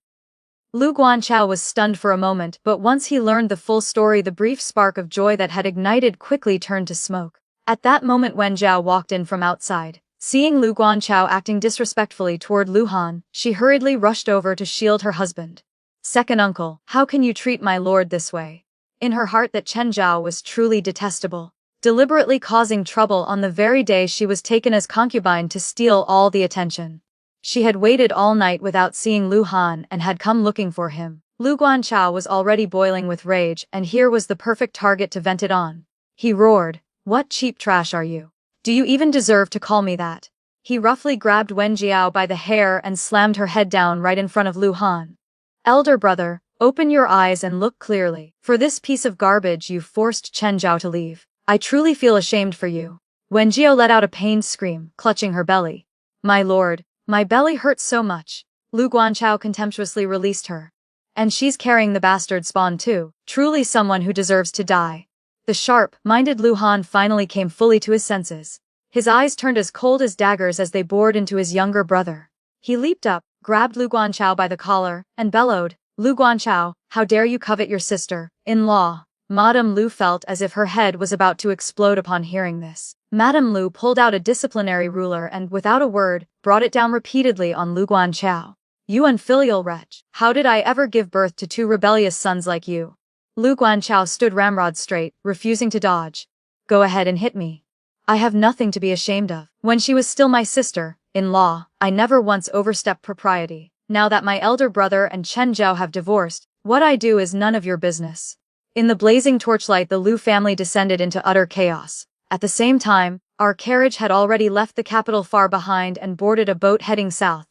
Lu Guanchao was stunned for a moment, but once he learned the full story, the brief spark of joy that had ignited quickly turned to smoke. At that moment Wen Zhao walked in from outside. Seeing Lu Guanchao acting disrespectfully toward Lu Han, she hurriedly rushed over to shield her husband. Second uncle, how can you treat my lord this way? In her heart that Chen Zhao was truly detestable, deliberately causing trouble on the very day she was taken as concubine to steal all the attention. She had waited all night without seeing Lu Han and had come looking for him. Lu Guanchao was already boiling with rage, and here was the perfect target to vent it on. He roared, What cheap trash are you? Do you even deserve to call me that? He roughly grabbed Wen Jiao by the hair and slammed her head down right in front of Lu Han. Elder brother, open your eyes and look clearly. For this piece of garbage you forced Chen Zhao to leave. I truly feel ashamed for you. Wen Jiao let out a pained scream, clutching her belly. My lord, my belly hurts so much. Lu Guanchao contemptuously released her. And she's carrying the bastard spawn too. Truly someone who deserves to die. The sharp-minded Lu Han finally came fully to his senses. His eyes turned as cold as daggers as they bored into his younger brother. He leaped up, grabbed Lu Guanchao by the collar, and bellowed, Lu Guanchao, how dare you covet your sister-in-law? Madame Lu felt as if her head was about to explode upon hearing this. Madame Lu pulled out a disciplinary ruler and, without a word, brought it down repeatedly on Lu Guanchao. You unfilial wretch, how did I ever give birth to 2 rebellious sons like you? Lu Guanchao stood ramrod straight, refusing to dodge. Go ahead and hit me. I have nothing to be ashamed of. When she was still my sister-in-law, I never once overstepped propriety. Now that my elder brother and Chen Zhao have divorced, what I do is none of your business. In the blazing torchlight, the Lu family descended into utter chaos. At the same time, our carriage had already left the capital far behind and boarded a boat heading south.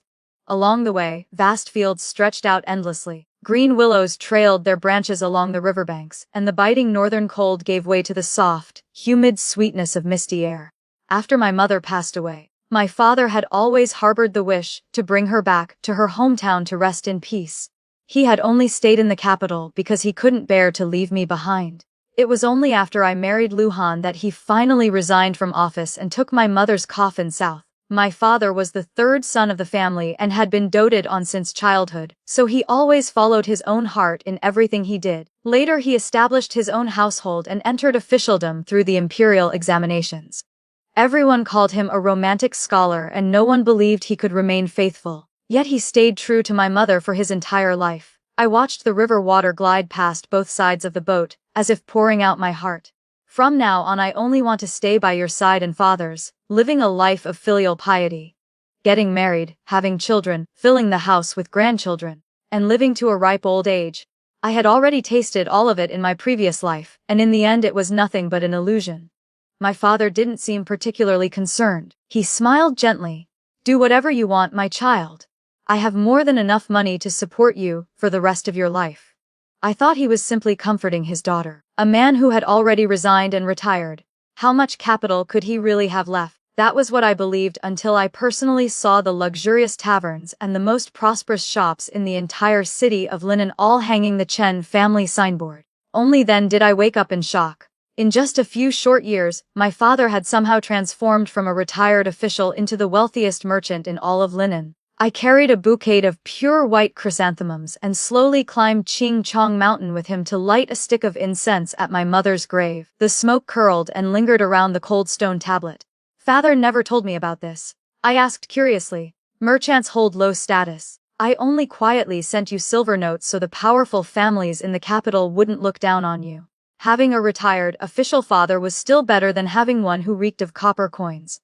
Along the way, vast fields stretched out endlessly. Green willows trailed their branches along the riverbanks, and the biting northern cold gave way to the soft, humid sweetness of misty air. After my mother passed away, my father had always harbored the wish to bring her back to her hometown to rest in peace. He had only stayed in the capital because he couldn't bear to leave me behind. It was only after I married Lu Han that he finally resigned from office and took my mother's coffin south. My father was the 3rd son of the family and had been doted on since childhood, so he always followed his own heart in everything he did. Later he established his own household and entered officialdom through the imperial examinations. Everyone called him a romantic scholar and no one believed he could remain faithful. Yet he stayed true to my mother for his entire life. I watched the river water glide past both sides of the boat, as if pouring out my heart. From now on I only want to stay by your side and father's, living a life of filial piety. Getting married, having children, filling the house with grandchildren, and living to a ripe old age. I had already tasted all of it in my previous life, and in the end it was nothing but an illusion. My father didn't seem particularly concerned. He smiled gently. Do whatever you want, my child. I have more than enough money to support you for the rest of your life. I thought he was simply comforting his daughter, a man who had already resigned and retired. How much capital could he really have left? That was what I believed until I personally saw the luxurious taverns and the most prosperous shops in the entire city of Linen all hanging the Chen family signboard. Only then did I wake up in shock. In just a few short years, my father had somehow transformed from a retired official into the wealthiest merchant in all of Linen. I carried a bouquet of pure white chrysanthemums and slowly climbed Ching Chong Mountain with him to light a stick of incense at my mother's grave. The smoke curled and lingered around the cold stone tablet. Father never told me about this. I asked curiously. Merchants hold low status. I only quietly sent you silver notes so the powerful families in the capital wouldn't look down on you. Having a retired, official father was still better than having one who reeked of copper coins.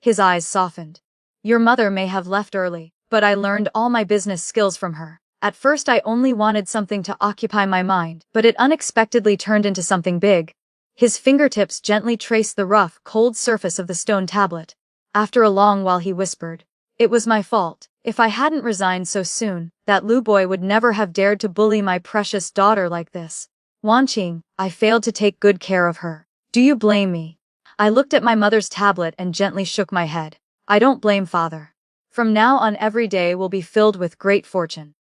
His eyes softened. Your mother may have left early, but I learned all my business skills from her. At first I only wanted something to occupy my mind, but it unexpectedly turned into something big. His fingertips gently traced the rough, cold surface of the stone tablet. After a long while he whispered, "It was my fault. If I hadn't resigned so soon, that Lu boy would never have dared to bully my precious daughter like this. Wanqing, I failed to take good care of her. Do you blame me?" I looked at my mother's tablet and gently shook my head. I don't blame father. From now on every day will be filled with great fortune.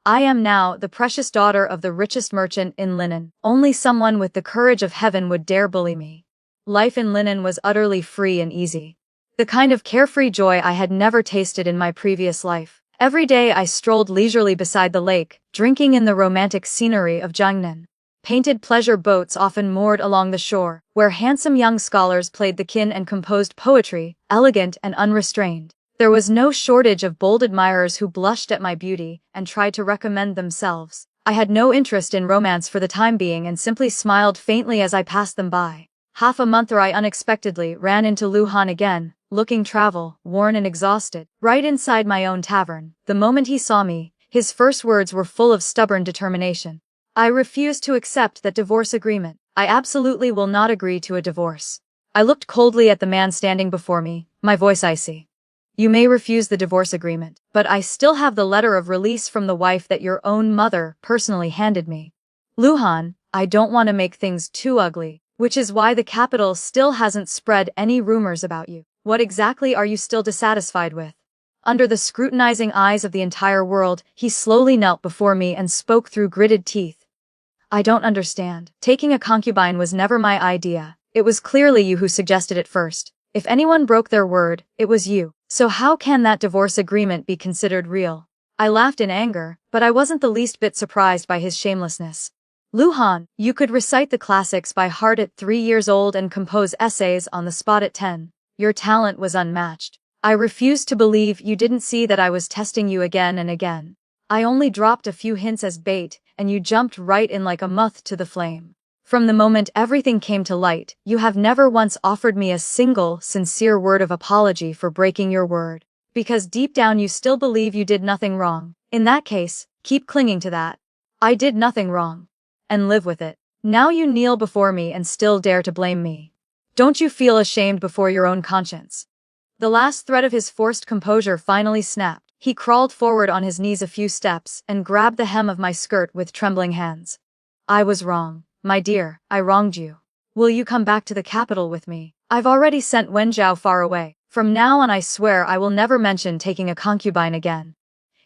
I am now the precious daughter of the richest merchant in Linen. Only someone with the courage of heaven would dare bully me. Life in Linen was utterly free and easy. The kind of carefree joy I had never tasted in my previous life. Every day I strolled leisurely beside the lake, drinking in the romantic scenery of Jiangnan. Painted pleasure boats often moored along the shore, where handsome young scholars played the qin and composed poetry, elegant and unrestrained. There was no shortage of bold admirers who blushed at my beauty and tried to recommend themselves. I had no interest in romance for the time being and simply smiled faintly as I passed them by. Half a month or I unexpectedly ran into Lu Han again, looking travel, worn and exhausted, right inside my own tavern. The moment he saw me, his first words were full of stubborn determination. I refuse to accept that divorce agreement. I absolutely will not agree to a divorce. I looked coldly at the man standing before me, my voice icy. You may refuse the divorce agreement, but I still have the letter of release from the wife that your own mother personally handed me. Lu Han, I don't want to make things too ugly, which is why the capital still hasn't spread any rumors about you. What exactly are you still dissatisfied with? Under the scrutinizing eyes of the entire world, he slowly knelt before me and spoke through gritted teeth. I don't understand. Taking a concubine was never my idea. It was clearly you who suggested it first. If anyone broke their word, it was you. So how can that divorce agreement be considered real? I laughed in anger, but I wasn't the least bit surprised by his shamelessness. Lu Han, you could recite the classics by heart at 3 years old and compose essays on the spot at 10. Your talent was unmatched. I refuse to believe you didn't see that I was testing you again and again. I only dropped a few hints as bait, and you jumped right in like a moth to the flame. From the moment everything came to light, you have never once offered me a single, sincere word of apology for breaking your word. Because deep down you still believe you did nothing wrong. In that case, keep clinging to that. I did nothing wrong. And live with it. Now you kneel before me and still dare to blame me. Don't you feel ashamed before your own conscience? The last thread of his forced composure finally snapped. He crawled forward on his knees a few steps and grabbed the hem of my skirt with trembling hands. I was wrong. My dear, I wronged you. Will you come back to the capital with me? I've already sent Wenjiao far away. From now on I swear I will never mention taking a concubine again.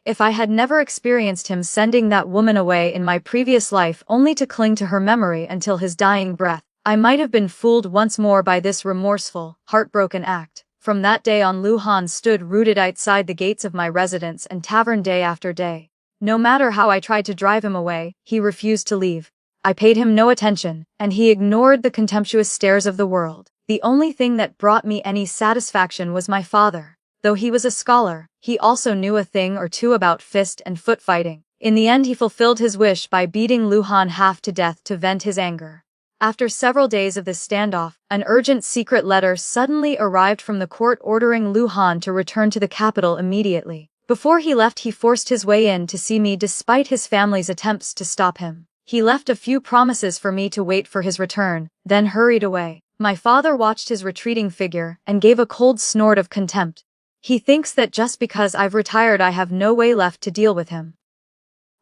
If I had never experienced him sending that woman away in my previous life only to cling to her memory until his dying breath, I might have been fooled once more by this remorseful, heartbroken act. From that day on Lu Han stood rooted outside the gates of my residence and tavern day after day. No matter how I tried to drive him away, he refused to leave. I paid him no attention, and he ignored the contemptuous stares of the world. The only thing that brought me any satisfaction was my father. Though he was a scholar, he also knew a thing or two about fist and foot fighting. In the end he fulfilled his wish by beating Lu Han half to death to vent his anger. After several days of this standoff, an urgent secret letter suddenly arrived from the court ordering Lu Han to return to the capital immediately. Before he left he forced his way in to see me despite his family's attempts to stop him. He left a few promises for me to wait for his return, then hurried away. My father watched his retreating figure and gave a cold snort of contempt. He thinks that just because I've retired I have no way left to deal with him.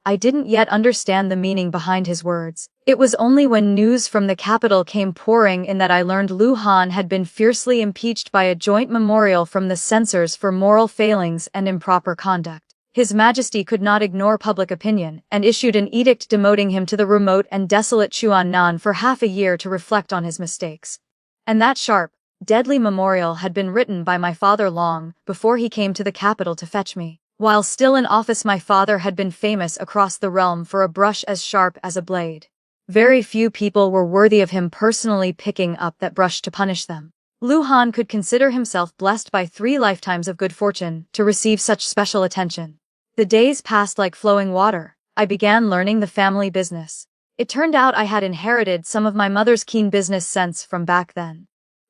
I didn't yet understand the meaning behind his words. It was only when news from the capital came pouring in that I learned Lu Han had been fiercely impeached by a joint memorial from the censors for moral failings and improper conduct. His Majesty could not ignore public opinion and issued an edict demoting him to the remote and desolate Chuan for half a year to reflect on his mistakes. And that sharp, deadly memorial had been written by my father long before he came to the capital to fetch me. While still in office my father had been famous across the realm for a brush as sharp as a blade. Very few people were worthy of him personally picking up that brush to punish them. Lu Han could consider himself blessed by 3 lifetimes of good fortune to receive such special attention. The days passed like flowing water. I began learning the family business. It turned out I had inherited some of my mother's keen business sense from back then.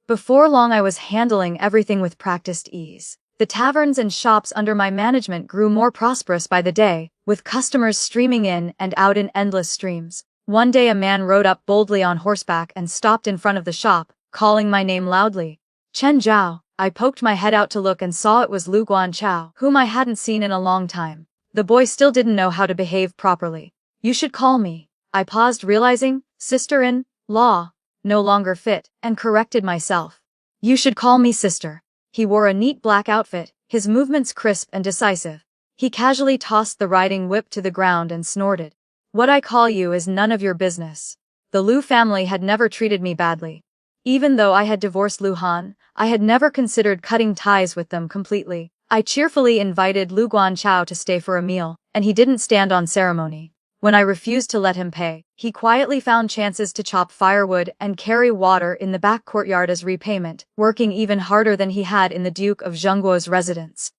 Before long I was handling everything with practiced ease. The taverns and shops under my management grew more prosperous by the day, with customers streaming in and out in endless streams. One day a man rode up boldly on horseback and stopped in front of the shop, calling my name loudly. Chen Zhao. I poked my head out to look and saw it was Lu Guanchao, whom I hadn't seen in a long time. The boy still didn't know how to behave properly. You should call me. I paused, realizing, sister-in-law, no longer fit, and corrected myself. You should call me sister. He wore a neat black outfit, his movements crisp and decisive. He casually tossed the riding whip to the ground and snorted. What I call you is none of your business. The Lu family had never treated me badly. Even though I had divorced Lu Han, I had never considered cutting ties with them completely. I cheerfully invited Lu Guanchao to stay for a meal, and he didn't stand on ceremony. When I refused to let him pay, he quietly found chances to chop firewood and carry water in the back courtyard as repayment, working even harder than he had in the Duke of Zhengguo's residence.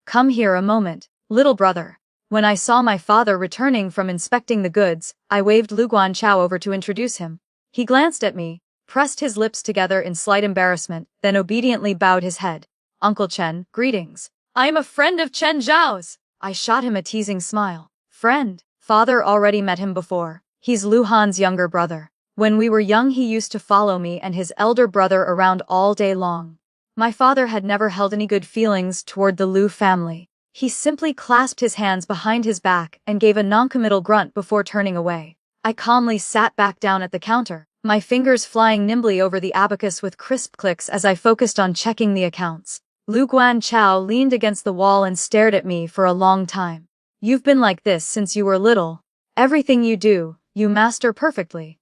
Come here a moment, little brother. When I saw my father returning from inspecting the goods, I waved Lu Guanchao over to introduce him. He glanced at me, pressed his lips together in slight embarrassment, then obediently bowed his head. Uncle Chen, greetings. I am a friend of Chen Zhao's. I shot him a teasing smile. Friend? Father already met him before. He's Lu Han's younger brother. When we were young he used to follow me and his elder brother around all day long. My father had never held any good feelings toward the Lu family. He simply clasped his hands behind his back and gave a noncommittal grunt before turning away. I calmly sat back down at the counter, my fingers flying nimbly over the abacus with crisp clicks as I focused on checking the accounts. Lu Guanchao leaned against the wall and stared at me for a long time. You've been like this since you were little. Everything you do, you master perfectly.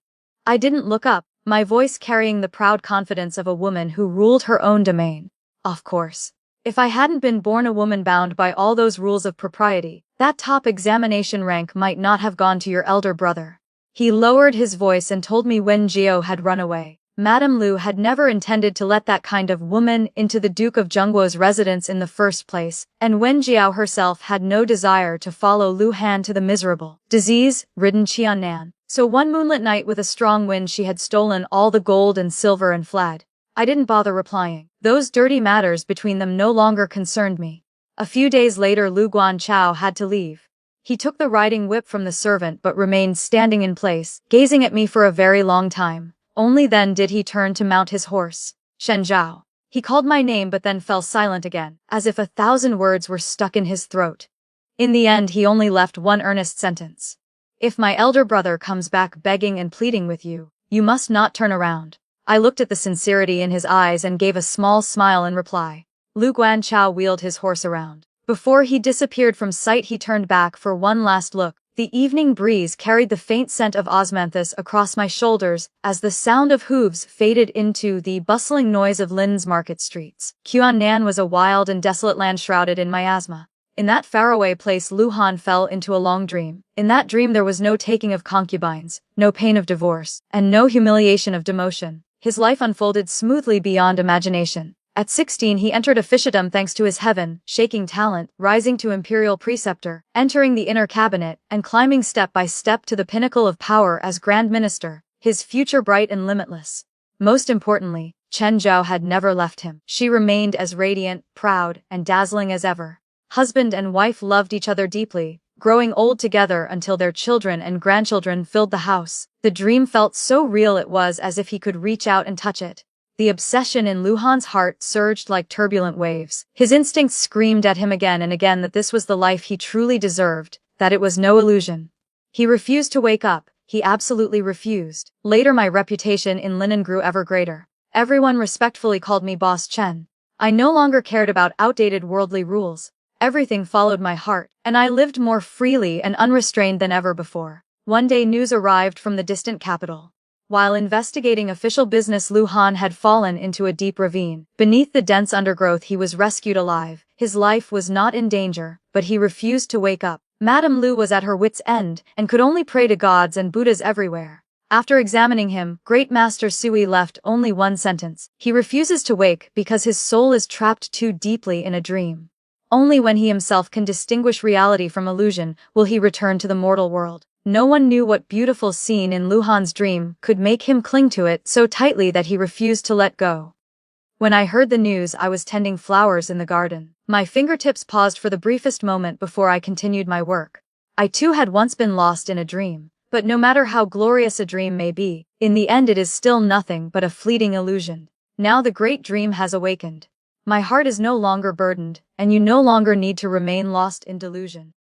I didn't look up, my voice carrying the proud confidence of a woman who ruled her own domain. Of course. If I hadn't been born a woman bound by all those rules of propriety, that top examination rank might not have gone to your elder brother. He lowered his voice and told me Wen Jiao had run away. Madame Lu had never intended to let that kind of woman into the Duke of Zhengguo's residence in the first place, and Wen Jiao herself had no desire to follow Lu Han to the miserable, disease-ridden Qiannan. So one moonlit night with a strong wind she had stolen all the gold and silver and fled. I didn't bother replying. Those dirty matters between them no longer concerned me. A few days later Lu Guanchao had to leave. He took the riding whip from the servant but remained standing in place, gazing at me for a very long time. Only then did he turn to mount his horse. Shen Zhao. He called my name but then fell silent again, as if 1,000 words were stuck in his throat. In the end he only left one earnest sentence. If my elder brother comes back begging and pleading with you, you must not turn around. I looked at the sincerity in his eyes and gave a small smile in reply. Lu Guanchao wheeled his horse around. Before he disappeared from sight he turned back for one last look. The evening breeze carried the faint scent of osmanthus across my shoulders as the sound of hooves faded into the bustling noise of Lin's market streets. Qiannan was a wild and desolate land shrouded in miasma. In that faraway place Lu Han fell into a long dream. In that dream there was no taking of concubines, no pain of divorce, and no humiliation of demotion. His life unfolded smoothly beyond imagination. At 16 he entered officialdom thanks to his heaven-shaking talent, rising to imperial preceptor, entering the inner cabinet, and climbing step by step to the pinnacle of power as Grand Minister, his future bright and limitless. Most importantly, Chen Zhao had never left him. She remained as radiant, proud, and dazzling as ever. Husband and wife loved each other deeply, growing old together until their children and grandchildren filled the house. The dream felt so real it was as if he could reach out and touch it. The obsession in Lu Han's heart surged like turbulent waves. His instincts screamed at him again and again that this was the life he truly deserved, that it was no illusion. He refused to wake up, he absolutely refused. Later my reputation in Linen grew ever greater. Everyone respectfully called me Boss Chen. I no longer cared about outdated worldly rules. Everything followed my heart, and I lived more freely and unrestrained than ever before. One day news arrived from the distant capital. While investigating official business, Lu Han had fallen into a deep ravine. Beneath the dense undergrowth he was rescued alive. His life was not in danger, but he refused to wake up. Madame Lu was at her wit's end, and could only pray to gods and Buddhas everywhere. After examining him, Great Master Sui left only one sentence. He refuses to wake because his soul is trapped too deeply in a dream. Only when he himself can distinguish reality from illusion will he return to the mortal world. No one knew what beautiful scene in Lu Han's dream could make him cling to it so tightly that he refused to let go. When I heard the news, I was tending flowers in the garden. My fingertips paused for the briefest moment before I continued my work. I too had once been lost in a dream, but no matter how glorious a dream may be, in the end it is still nothing but a fleeting illusion. Now the great dream has awakened. My heart is no longer burdened, and you no longer need to remain lost in delusion.